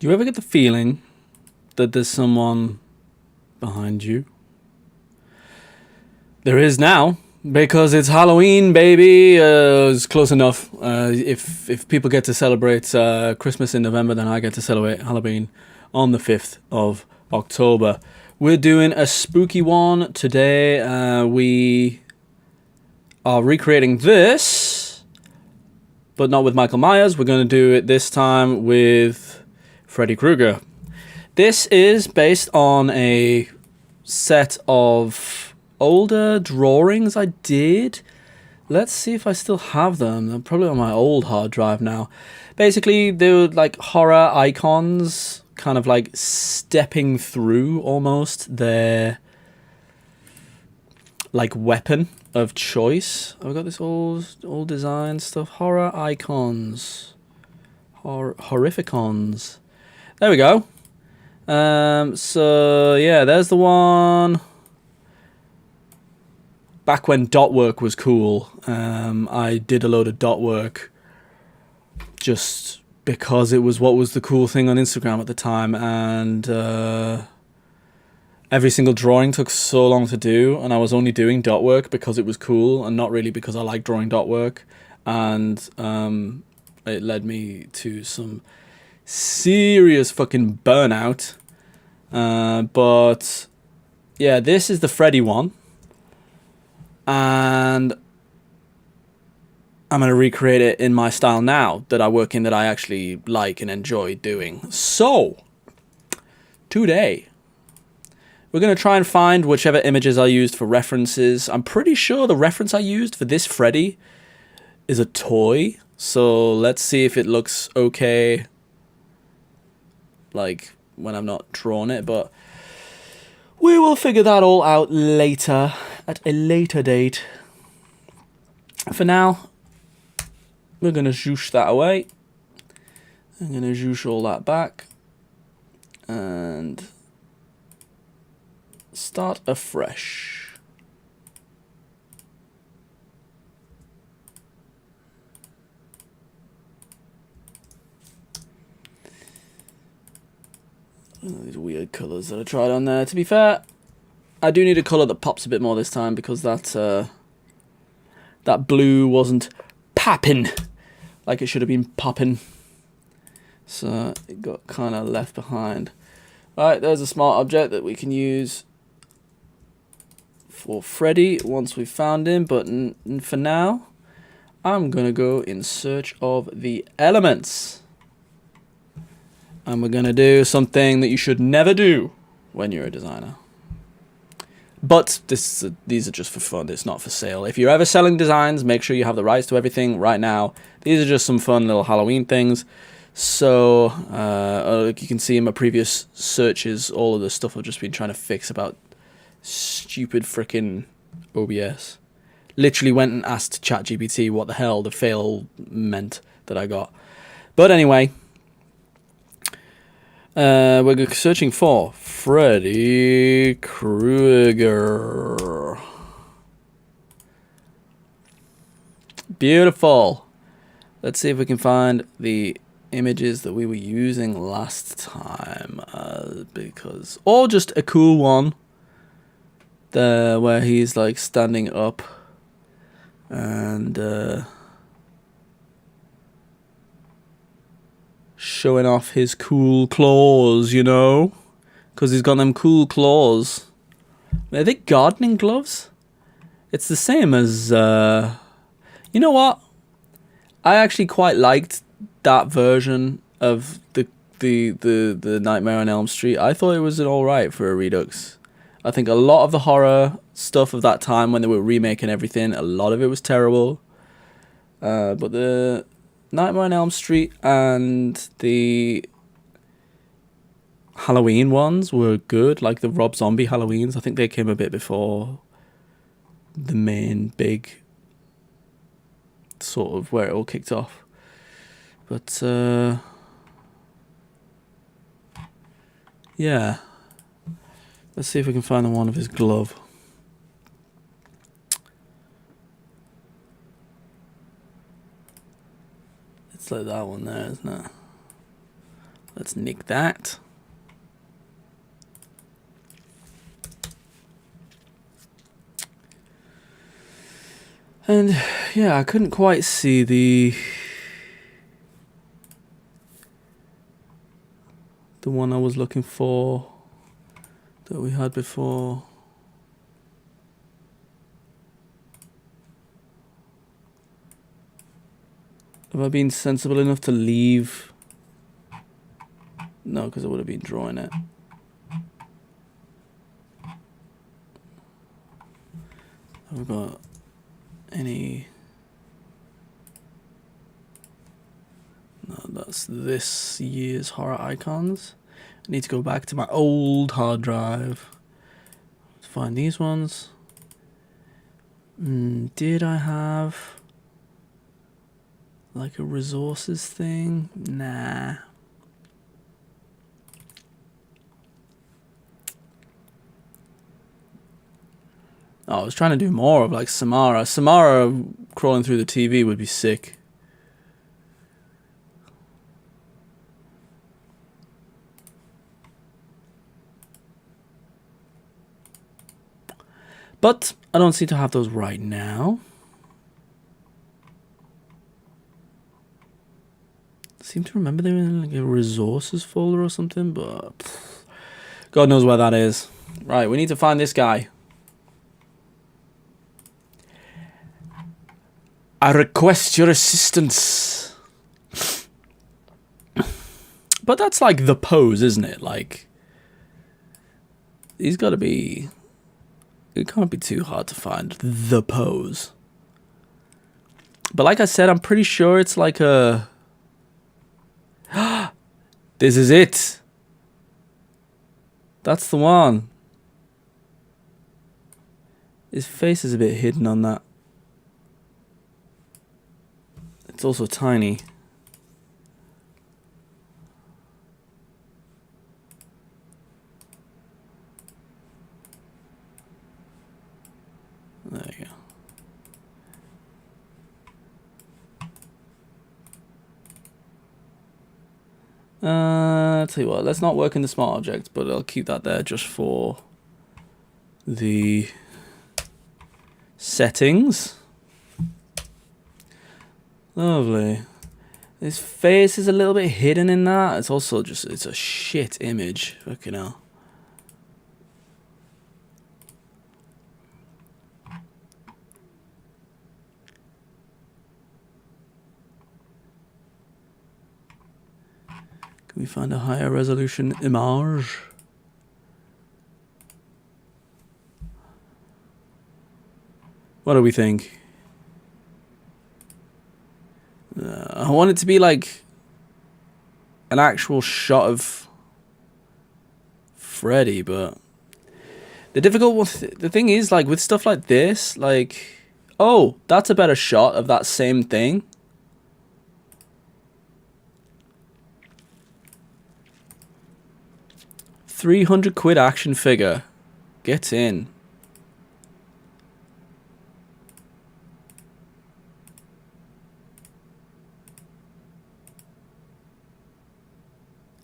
Do you ever get the feeling that there's someone behind you? There is now, because it's Halloween, baby. It's close enough. If people get to celebrate Christmas in November, then I get to celebrate Halloween on the 5th of October. We're doing a spooky one today. We are recreating this, but not with Michael Myers. We're going to do it this time with Freddy Krueger. This is based on a set of older drawings I did. Let's see if I still have them. They're probably on my old hard drive now. Basically, they were like horror icons, kind of like stepping through almost their like weapon of choice. I've got this old design stuff. Horror icons. Horrificons. There we go. So yeah, there's the one. Back when dot work was cool, I did a load of dot work just because it was what was the cool thing on Instagram at the time, and every single drawing took so long to do, and I was only doing dot work because it was cool and not really because I like drawing dot work, and it led me to some serious fucking burnout. But yeah, this is the Freddy one. And I'm going to recreate it in my style now that I work in, that I actually like and enjoy doing. So, today, we're going to try and find whichever images I used for references. I'm pretty sure the reference I used for this Freddy is a toy. So, let's see if it looks okay, like, when I've not drawn it. But we will figure that all out later, at a later date. For now, we're going to zhoosh that away. I'm going to zhoosh all that back. And start afresh. These weird colours that I tried on there. To be fair, I do need a colour that pops a bit more this time, because that blue wasn't popping like it should have been popping. So it got kind of left behind. Alright, there's a smart object that we can use for Freddy once we've found him. But for now, I'm going to go in search of the elements. And we're going to do something that you should never do when you're a designer. But these are just for fun. It's not for sale. If you're ever selling designs, make sure you have the rights to everything right now. These are just some fun little Halloween things. So, like you can see in my previous searches, all of the stuff I've just been trying to fix about stupid frickin' OBS. Literally went and asked ChatGPT what the hell the fail meant that I got. But anyway, we're searching for Freddy Krueger. Beautiful. Let's see if we can find the images that we were using last time, because, or just a cool one there where he's like standing up and showing off his cool claws, you know, because he's got them cool claws. Are they gardening gloves? It's the same as you know what, I actually quite liked that version of the Nightmare on Elm Street. I thought it was an alright for a Redux. I think a lot of the horror stuff of that time when they were remaking everything, a lot of it was terrible. But the Nightmare on Elm Street and the Halloween ones were good, like the Rob Zombie Halloweens. I think they came a bit before the main big sort of where it all kicked off. But yeah, let's see if we can find the one of his glove. It's like that one there, isn't it? Let's nick that. And yeah, I couldn't quite see the one I was looking for that we had before. Have I been sensible enough to leave? No, because I would have been drawing it. Have we got any? No, that's this year's horror icons. I need to go back to my old hard drive to find these ones. Did I have like a resources thing? Nah. Oh, I was trying to do more of like Samara. Samara crawling through the TV would be sick. But I don't seem to have those right now. I seem to remember they were in like a resources folder or something, but God knows where that is. Right, we need to find this guy. I request your assistance. But that's like the pose, isn't it? Like, he's got to be... It can't be too hard to find the pose. But like I said, I'm pretty sure it's like a... This is it. That's the one. His face is a bit hidden on that. It's also tiny. There you go. I'll tell you what, let's not work in the smart object, but I'll keep that there just for the settings. Lovely. His face is a little bit hidden in that. It's also just, it's a shit image. Fucking hell. Can we find a higher resolution image? What do we think? I want it to be like an actual shot of Freddy, but the the thing is, like, with stuff like this, like, oh, that's a better shot of that same thing. £300 action figure. Get in.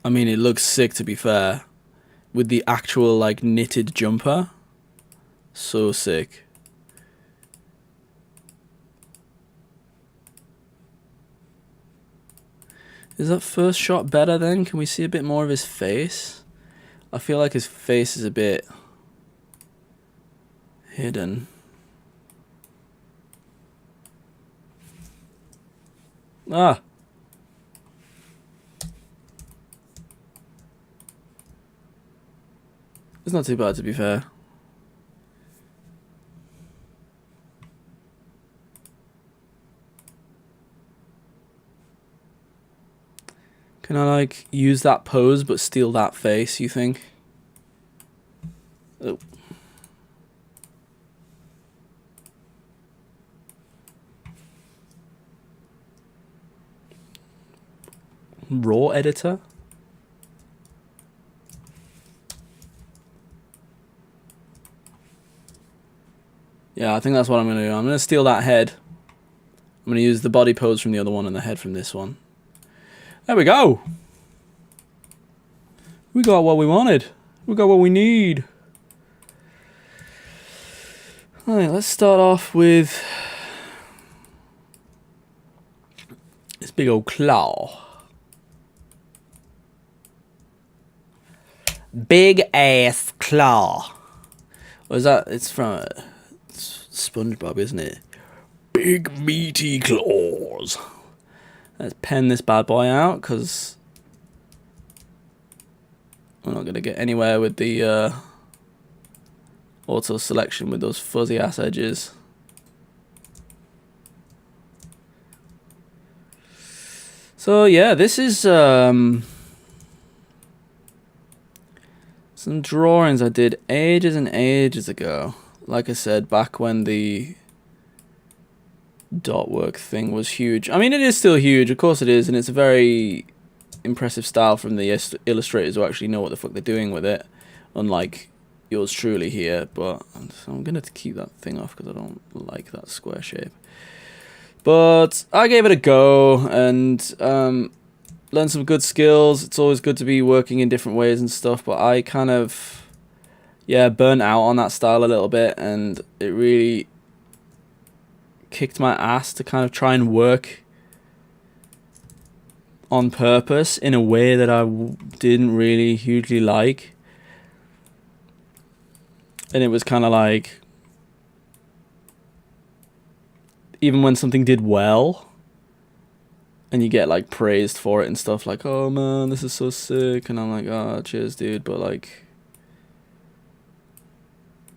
I mean, it looks sick, to be fair, with the actual like knitted jumper. So sick. Is that first shot better then? Can we see a bit more of his face? I feel like his face is a bit hidden. Ah. It's not too bad, to be fair. Can I, like, use that pose but steal that face, you think? Oh. Raw editor? Yeah, I think that's what I'm going to do. I'm going to steal that head. I'm going to use the body pose from the other one and the head from this one. There we go. We got what we wanted. We got what we need. Alright, let's start off with this big old claw. Big ass claw. What is that? It's from SpongeBob, isn't it? Big meaty claws. Let's pen this bad boy out, because we're not going to get anywhere with the auto selection with those fuzzy ass edges. So yeah, this is some drawings I did ages and ages ago. Like I said, back when the dot work thing was huge. I mean, it is still huge, of course it is, and it's a very impressive style from the illustrators who actually know what the fuck they're doing with it, unlike yours truly here. But I'm gonna keep that thing off because I don't like that square shape. But I gave it a go and learned some good skills. It's always good to be working in different ways and stuff, but I kind of, yeah, burnt out on that style a little bit, and it really kicked my ass to kind of try and work on purpose in a way that I didn't really hugely like. And it was kind of like, even when something did well and you get like praised for it and stuff, like, oh man, this is so sick, and I'm like, oh, cheers dude, but like,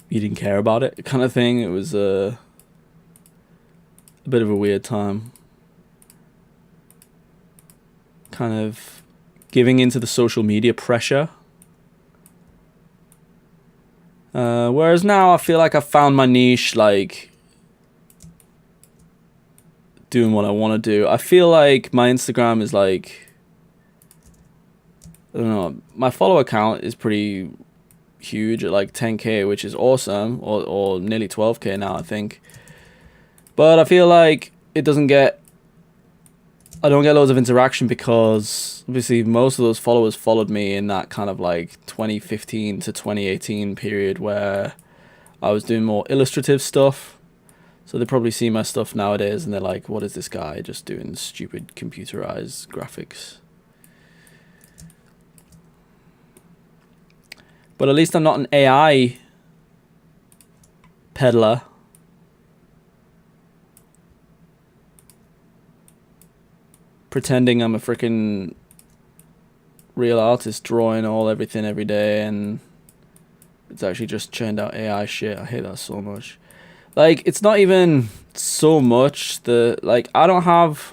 you didn't care about it kind of thing. It was a bit of a weird time, kind of giving into the social media pressure. Whereas now I feel like I've found my niche, like doing what I want to do. I feel like my Instagram is like, I don't know, my follower count is pretty huge at like 10k, which is awesome, or nearly 12k now, I think. But I feel like I don't get loads of interaction because obviously most of those followers followed me in that kind of like 2015 to 2018 period where I was doing more illustrative stuff. So they probably see my stuff nowadays and they're like, what is this guy just doing stupid computerized graphics? But at least I'm not an AI peddler. Pretending I'm a freaking real artist drawing everything every day, and it's actually just churned out AI shit. I hate that so much. Like, it's not even so much the, like, I don't have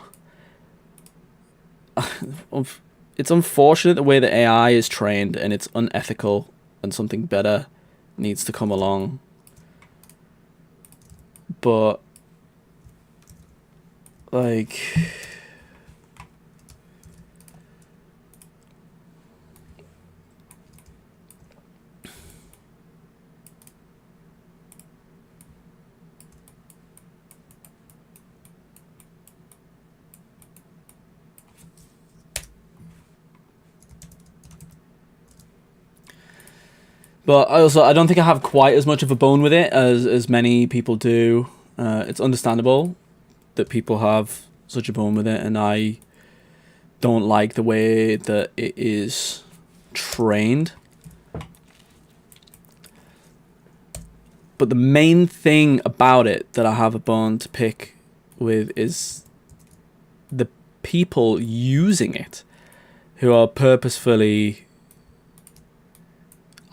it's unfortunate the way that AI is trained, and it's unethical, and something better needs to come along. But like, but I don't think I have quite as much of a bone with it as many people do. It's understandable that people have such a bone with it, and I don't like the way that it is trained. But the main thing about it that I have a bone to pick with is the people using it, who are purposefully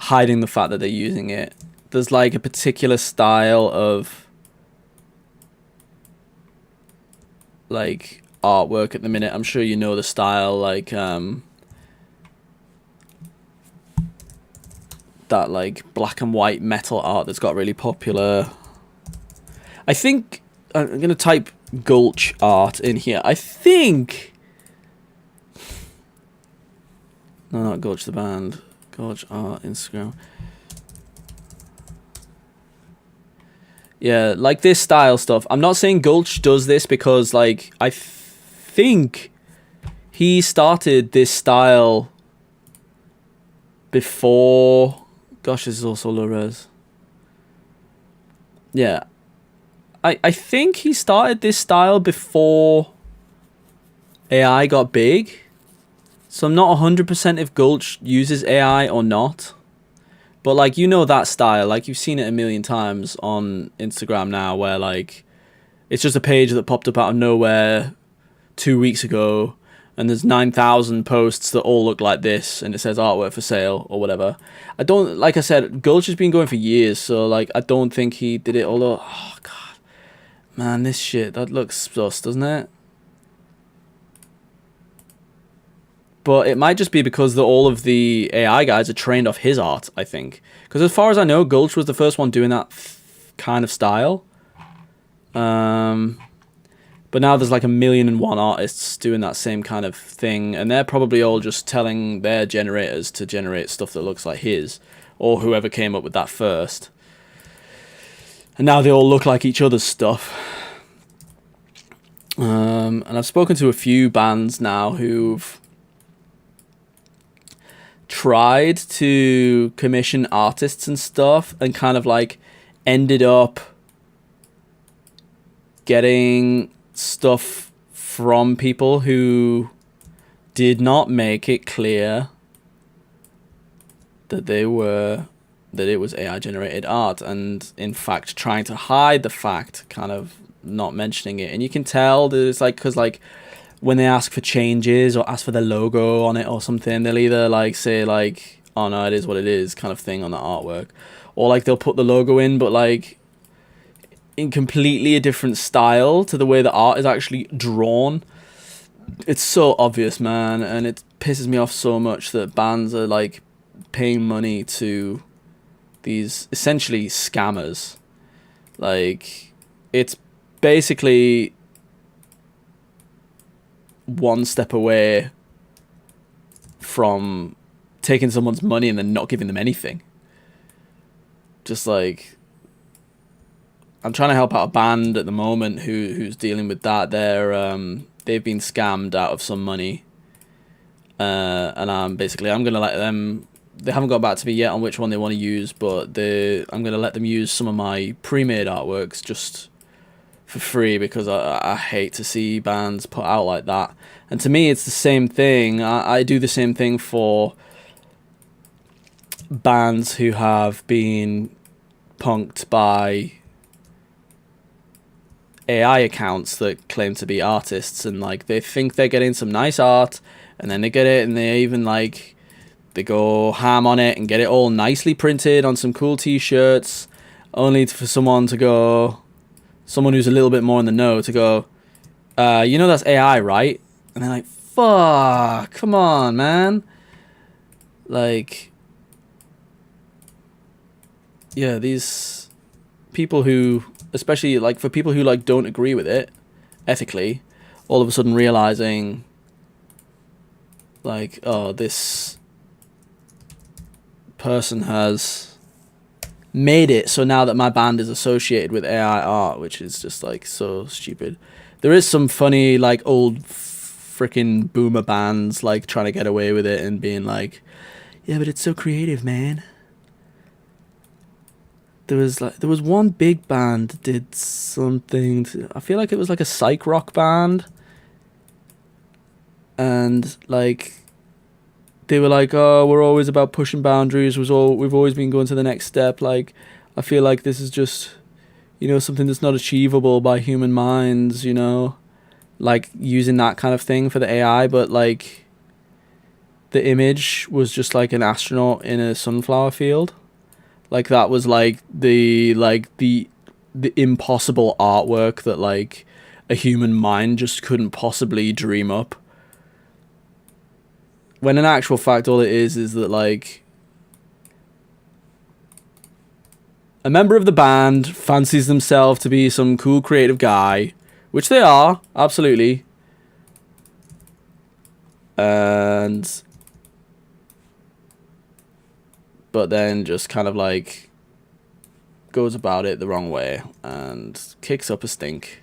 hiding the fact that they're using it. There's like a particular style of like artwork at the minute. I'm sure you know the style, like that like black and white metal art that's got really popular. I think I'm gonna type Gulch art in here. I think, no, not Gulch the band, Gulch art Instagram. Yeah, like this style stuff. I'm not saying Gulch does this, because like I think he started this style before. Gosh, this is also low res. Yeah, I think he started this style before AI got big. So I'm not 100% if Gulch uses AI or not. But like, you know that style, like you've seen it a million times on Instagram now, where like it's just a page that popped up out of nowhere 2 weeks ago, and there's 9,000 posts that all look like this, and it says artwork for sale or whatever. I don't, like I said, Gulch has been going for years, so like I don't think he did it. Although, oh god, man, this shit, that looks sus, doesn't it? But it might just be because all of the AI guys are trained off his art, I think. Because as far as I know, Gulch was the first one doing that kind of style. But now there's like 1,000,001 artists doing that same kind of thing, and they're probably all just telling their generators to generate stuff that looks like his, or whoever came up with that first. And now they all look like each other's stuff. And I've spoken to a few bands now who've tried to commission artists and stuff, and kind of like ended up getting stuff from people who did not make it clear that it was AI generated art, and in fact trying to hide the fact, kind of not mentioning it. And you can tell that it's like, because like when they ask for changes or ask for the logo on it or something, they'll either like say like, oh no, it is what it is kind of thing on the artwork, or like they'll put the logo in, but like in completely a different style to the way the art is actually drawn. It's so obvious, man, and it pisses me off so much that bands are like paying money to these essentially scammers. Like, it's basically one step away from taking someone's money and then not giving them anything. Just like, I'm trying to help out a band at the moment who's dealing with that. They've been scammed out of some money, and I'm gonna let them. They haven't got back to me yet on which one they want to use, but I'm gonna let them use some of my pre-made artworks just for free, because I hate to see bands put out like that. And to me, it's the same thing. I do the same thing for bands who have been punked by AI accounts that claim to be artists, and like they think they're getting some nice art, and then they get it and they even like they go ham on it and get it all nicely printed on some cool t-shirts, only for someone who's a little bit more in the know to go, that's AI, right? And they're like, fuck, come on, man. Like, yeah, these people who, especially like for people who like don't agree with it ethically, all of a sudden realizing like, oh, this person has made it so now that my band is associated with AI art, which is just like so stupid. There is some funny like old freaking boomer bands like trying to get away with it and being like, yeah, but it's so creative, man. There was one big band that did something I feel like it was like a psych rock band, and like they were like, oh, we're always about pushing boundaries, we've always been going to the next step. Like, I feel like this is just, something that's not achievable by human minds, like using that kind of thing for the AI. But like the image was just like an astronaut in a sunflower field. Like, that was like the impossible artwork that like a human mind just couldn't possibly dream up. When in actual fact, all it is that like a member of the band fancies themselves to be some cool creative guy, which they are, absolutely. But then just kind of like goes about it the wrong way and kicks up a stink.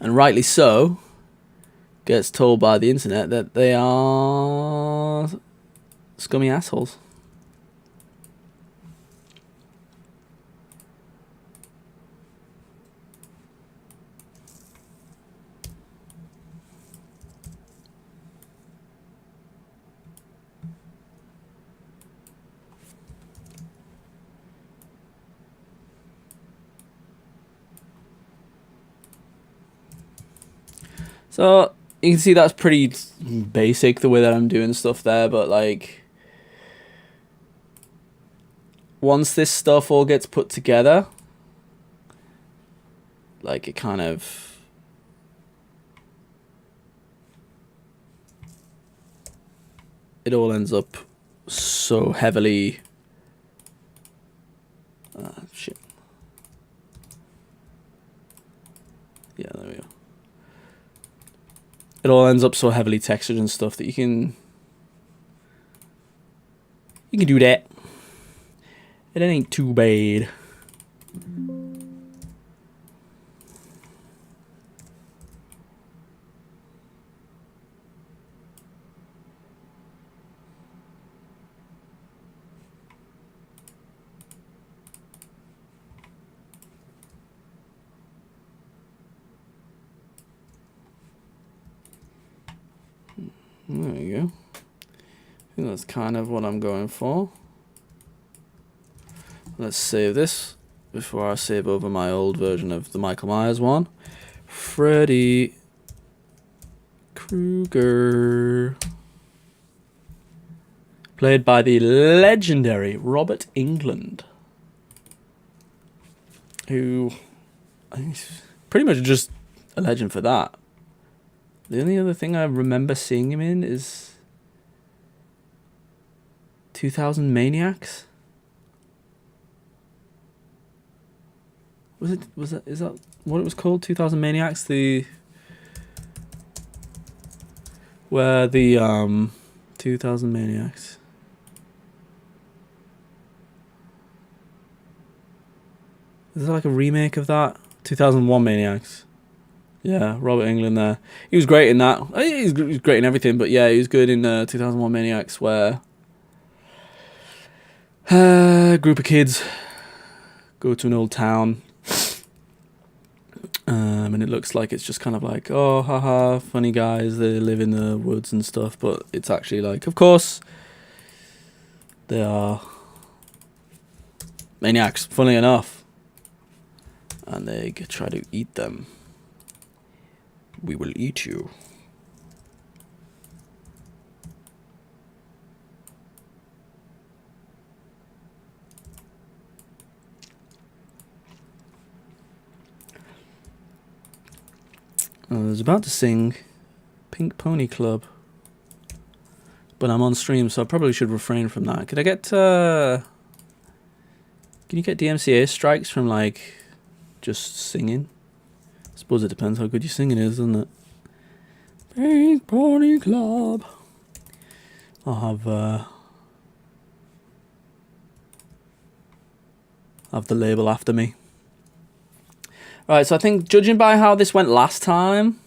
and rightly so, gets told by the internet that they are scummy assholes. So you can see that's pretty basic the way that I'm doing stuff there, but like once this stuff all gets put together, like it kind of it all ends up so heavily shit. Yeah, there we go. It all ends up so heavily textured and stuff that you can do that. It ain't too bad. There you go. I think that's kind of what I'm going for. Let's save this before I save over my old version of the Michael Myers one. Freddy Krueger. Played by the legendary Robert Englund. Who, I think he's pretty much just a legend for that. The only other thing I remember seeing him in is 2000 Maniacs. Is that what it was called? 2000 Maniacs? Where the 2000 Maniacs. Is that like a remake of that? 2001 Maniacs. Yeah, Robert Englund there. He was great in that. He was great in everything, but yeah, he was good in 2001 Maniacs, where a group of kids go to an old town, and it looks like it's just kind of like, oh, haha, funny guys, they live in the woods and stuff, but it's actually like, of course, they are maniacs, funnily enough, and they try to eat them. We will eat you. I was about to sing Pink Pony Club, but I'm on stream, so I probably should refrain from that. Could I get can you get DMCA strikes from like just singing? I suppose it depends how good your singing is, doesn't it? Pink Pony Club. I'll have the label after me. Right, so I think judging by how this went last time,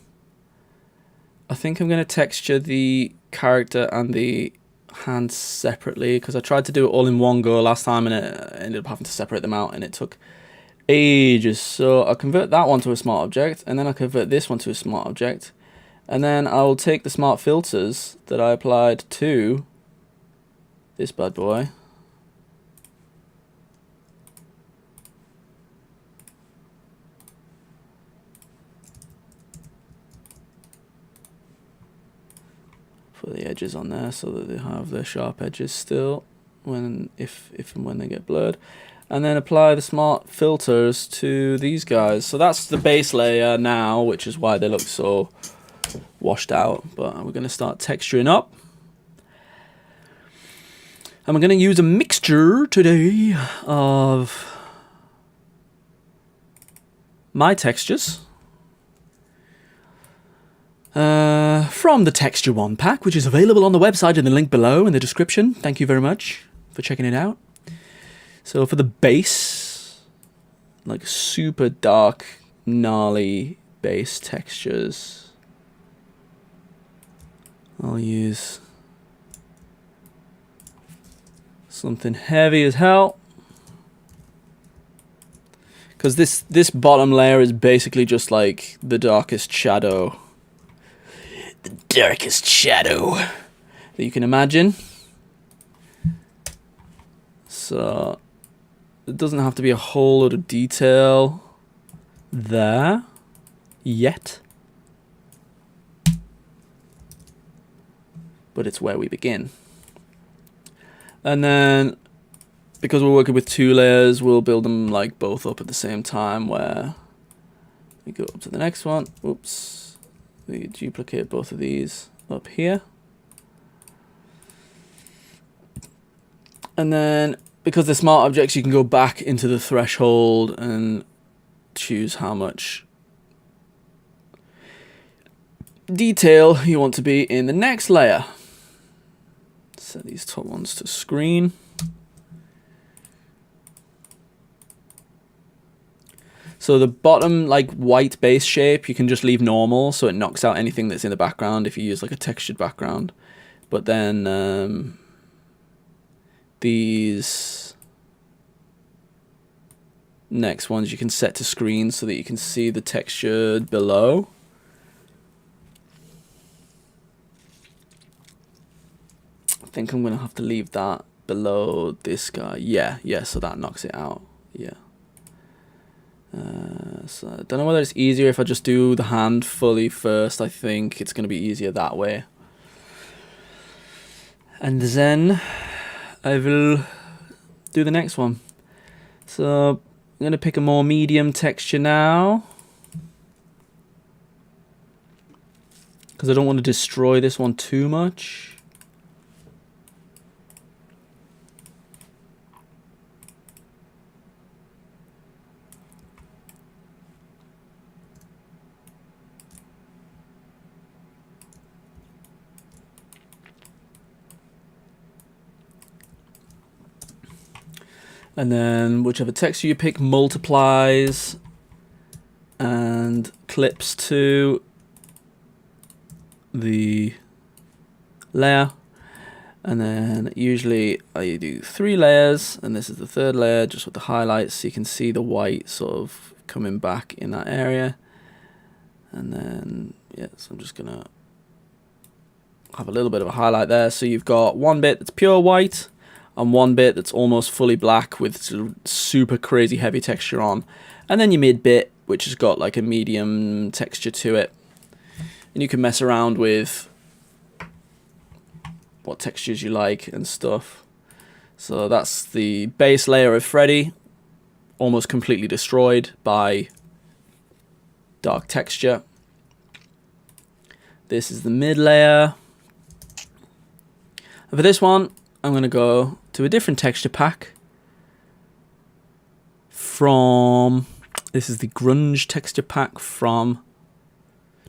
I think I'm going to texture the character and the hands separately, because I tried to do it all in one go last time and it ended up having to separate them out and it took ages. So I'll convert that one to a smart object, and then I'll convert this one to a smart object, and then I'll take the smart filters that I applied to this bad boy, put the edges on there so that they have their sharp edges still when if and when they get blurred, and then apply the smart filters to these guys. So that's the base layer now, which is why they look so washed out. But we're going to start texturing up, and we're going to use a mixture today of my textures from the Texture One pack, which is available on the website in the link below in the description. Thank you very much for checking it out. So for the base, like super dark, gnarly base textures. I'll use something heavy as hell, because this bottom layer is basically just like the darkest shadow. The darkest shadow that you can imagine. So it doesn't have to be a whole lot of detail there yet, but it's where we begin. And then, because we're working with 2 layers, we'll build them like both up at the same time, where we go up to the next one. Oops. We duplicate both of these up here. And then, because they're smart objects, you can go back into the threshold and choose how much detail you want to be in the next layer. Set these top ones to screen. So the bottom like white base shape, you can just leave normal, so it knocks out anything that's in the background if you use like a textured background. But then these next ones you can set to screen so that you can see the texture below. I think I'm gonna have to leave that below this guy. Yeah, so that knocks it out. Yeah. So I don't know whether it's easier if I just do the hand fully first. I think it's gonna be easier that way. And then I will do the next one. So I'm gonna pick a more medium texture now, because I don't want to destroy this one too much. And then whichever texture you pick multiplies and clips to the layer. And then usually I do 3 layers, and this is the 3rd layer just with the highlights, so you can see the white sort of coming back in that area. And then yeah, so I'm just gonna have a little bit of a highlight there. So you've got one bit that's pure white and one bit that's almost fully black with super crazy heavy texture on, and then your mid bit which has got like a medium texture to it. And you can mess around with what textures you like and stuff. So that's the base layer of Freddy, almost completely destroyed by dark texture. This is the mid layer. And for this one, I'm going to go to a different texture pack from, this is the grunge texture pack from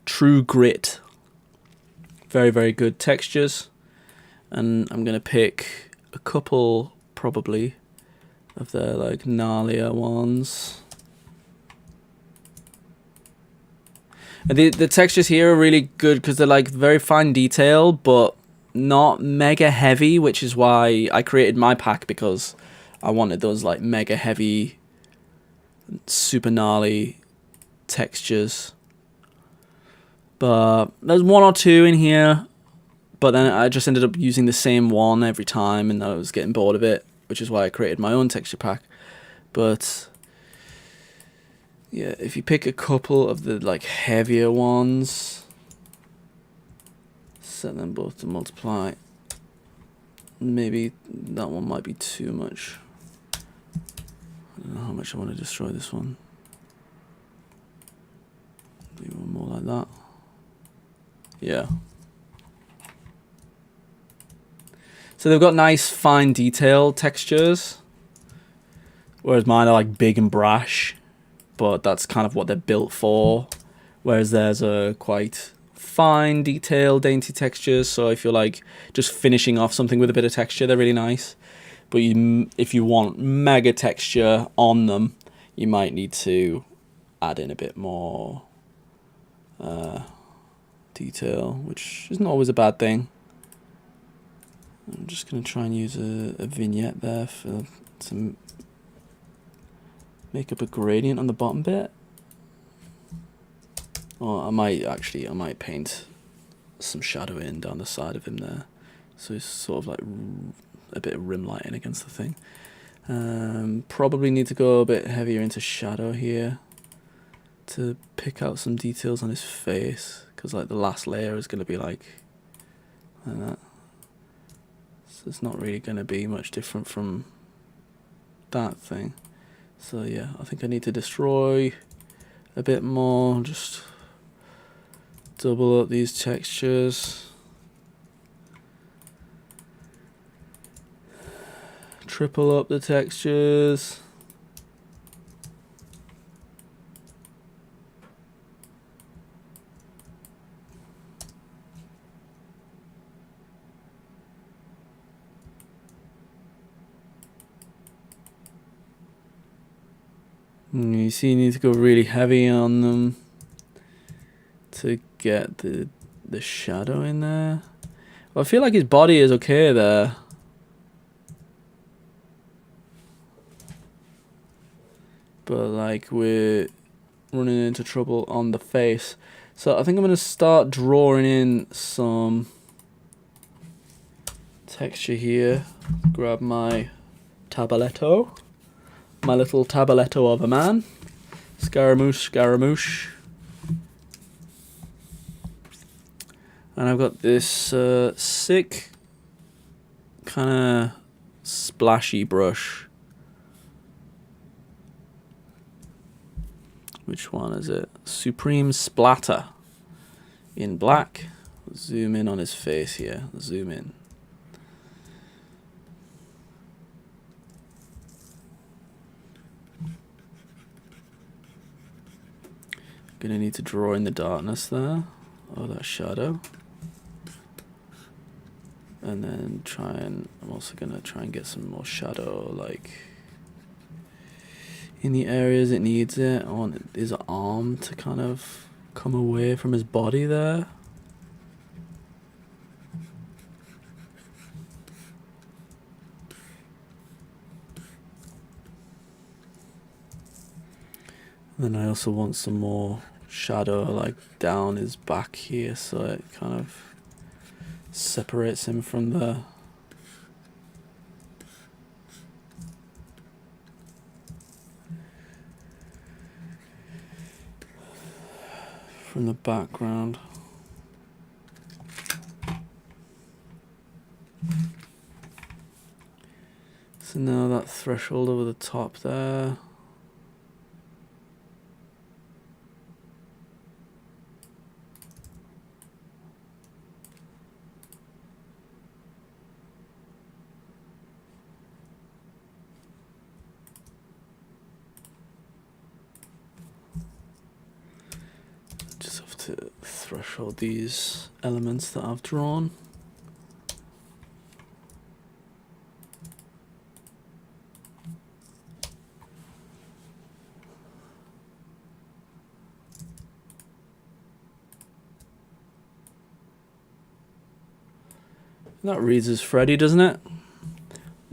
True Grit. Very, very good textures. And I'm going to pick a couple, probably, of their like gnarlier ones. And the textures here are really good because they're like very fine detail, but not mega heavy, which is why I created my pack, because I wanted those like mega heavy, super gnarly textures. But there's 1 or 2 in here, but then I just ended up using the same one every time, and I was getting bored of it, which is why I created my own texture pack. But yeah, if you pick a couple of the like heavier ones, set them both to multiply. Maybe that one might be too much. I don't know how much I want to destroy this one. Do one more like that. Yeah. So they've got nice fine detail textures, whereas mine are like big and brash, but that's kind of what they're built for. Whereas theirs are quite fine detail, dainty textures. So if you're like just finishing off something with a bit of texture, they're really nice. But if you want mega texture on them, you might need to add in a bit more detail, which isn't always a bad thing. I'm just going to try and use a vignette there to make up a gradient on the bottom bit. Or I might paint some shadow in down the side of him there, so it's sort of like a bit of rim lighting against the thing. Probably need to go a bit heavier into shadow here to pick out some details on his face, because like the last layer is going to be like that, so it's not really going to be much different from that thing. So yeah, I think I need to destroy a bit more, just double up these textures, triple up the textures. You see, you need to go really heavy on them to get the shadow in there. Well, I feel like his body is okay there. But like we're running into trouble on the face. So I think I'm going to start drawing in some texture here. Grab my tabuletto. My little tabuletto of a man. Scaramouche, Scaramouche. And I've got this sick kind of splashy brush. Which one is it? Supreme Splatter in black. Zoom in on his face here. Zoom in. Gonna need to draw in the darkness there. Oh, that shadow. And then I'm also gonna try and get some more shadow, like in the areas it needs it. I want his arm to kind of come away from his body there. Then I also want some more shadow like down his back here, so it kind of separates him from the background. So now that threshold over the top there. Just have to threshold these elements that I've drawn. That reads as Freddy, doesn't it?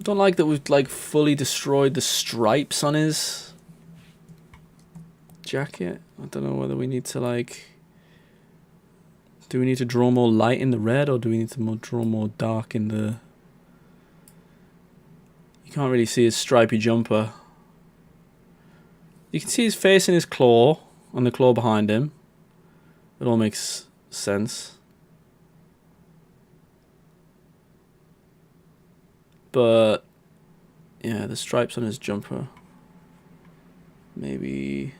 Don't like that we've like fully destroyed the stripes on his jacket. I don't know whether we need to like, do we need to draw more light in the red, or do we need to draw more dark in the, you can't really see his stripy jumper. You can see his face and his claw, and the claw behind him. It all makes sense. But yeah, the stripes on his jumper. Maybe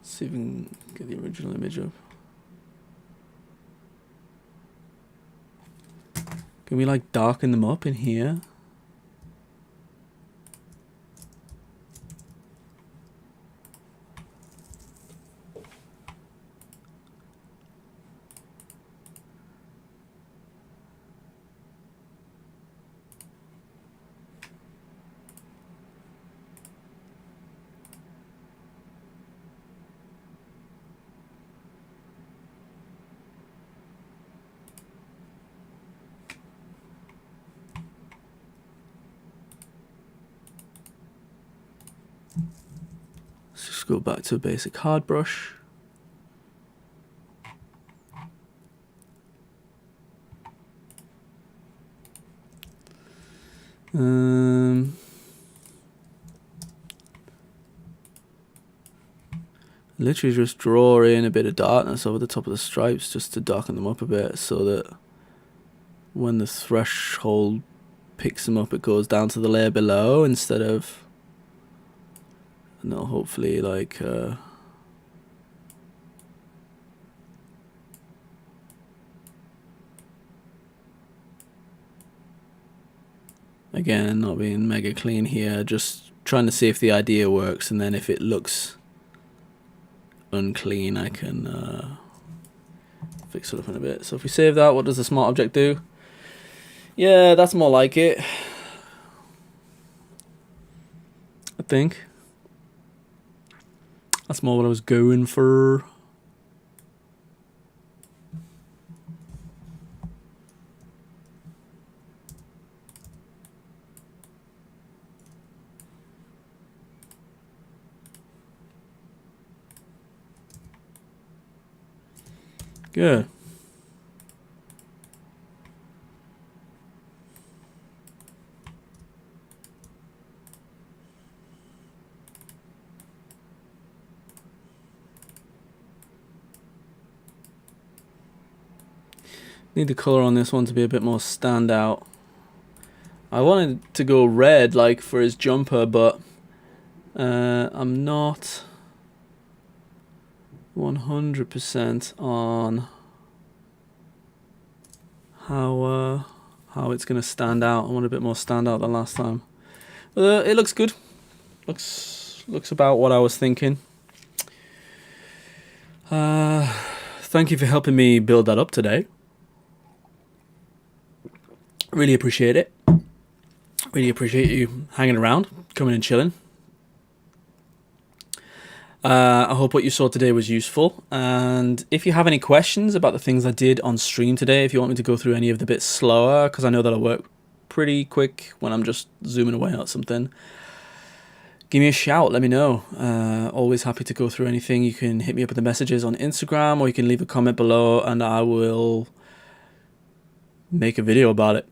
see if we can get the original image up. Can we like darken them up in here? Let's just go back to a basic hard brush. Literally just draw in a bit of darkness over the top of the stripes just to darken them up a bit, so that when the threshold picks them up, it goes down to the layer below instead of, and it'll hopefully like again, not being mega clean here, just trying to see if the idea works, and then if it looks unclean, I can fix it up in a bit. So if we save that, what does the smart object do? Yeah, that's more like it, I think. That's more what I was going for. Good. Need the color on this one to be a bit more standout. I wanted to go red like for his jumper, but I'm not 100% on how it's gonna stand out. I want a bit more standout than last time. It looks good. Looks about what I was thinking. Thank you for helping me build that up today. Really appreciate it. Really appreciate you hanging around, coming and chilling. I hope what you saw today was useful, and if you have any questions about the things I did on stream today, if you want me to go through any of the bits slower, because I know that I work pretty quick when I'm just zooming away at something, give me a shout, let me know. Always happy to go through anything. You can hit me up with the messages on Instagram, or you can leave a comment below and I will make a video about it,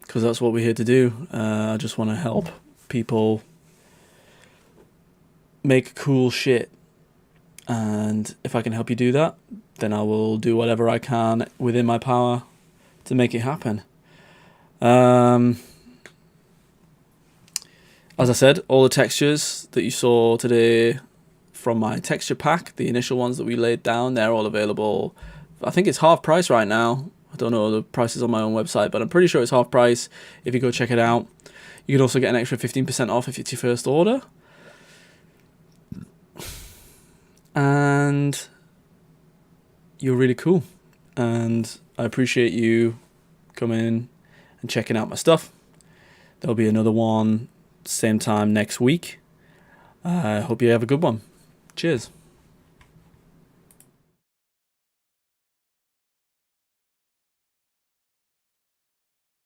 because that's what we're here to do. I just want to help people make cool shit, and if I can help you do that, then I will do whatever I can within my power to make it happen. As I said, all the textures that you saw today from my texture pack, the initial ones that we laid down, they're all available. I think it's half price right now. I don't know the prices on my own website, but I'm pretty sure it's half price if you go check it out. You can also get an extra 15% off if it's your first order. And you're really cool, and I appreciate you coming and checking out my stuff. There'll be another one same time next week. I hope you have a good one. Cheers.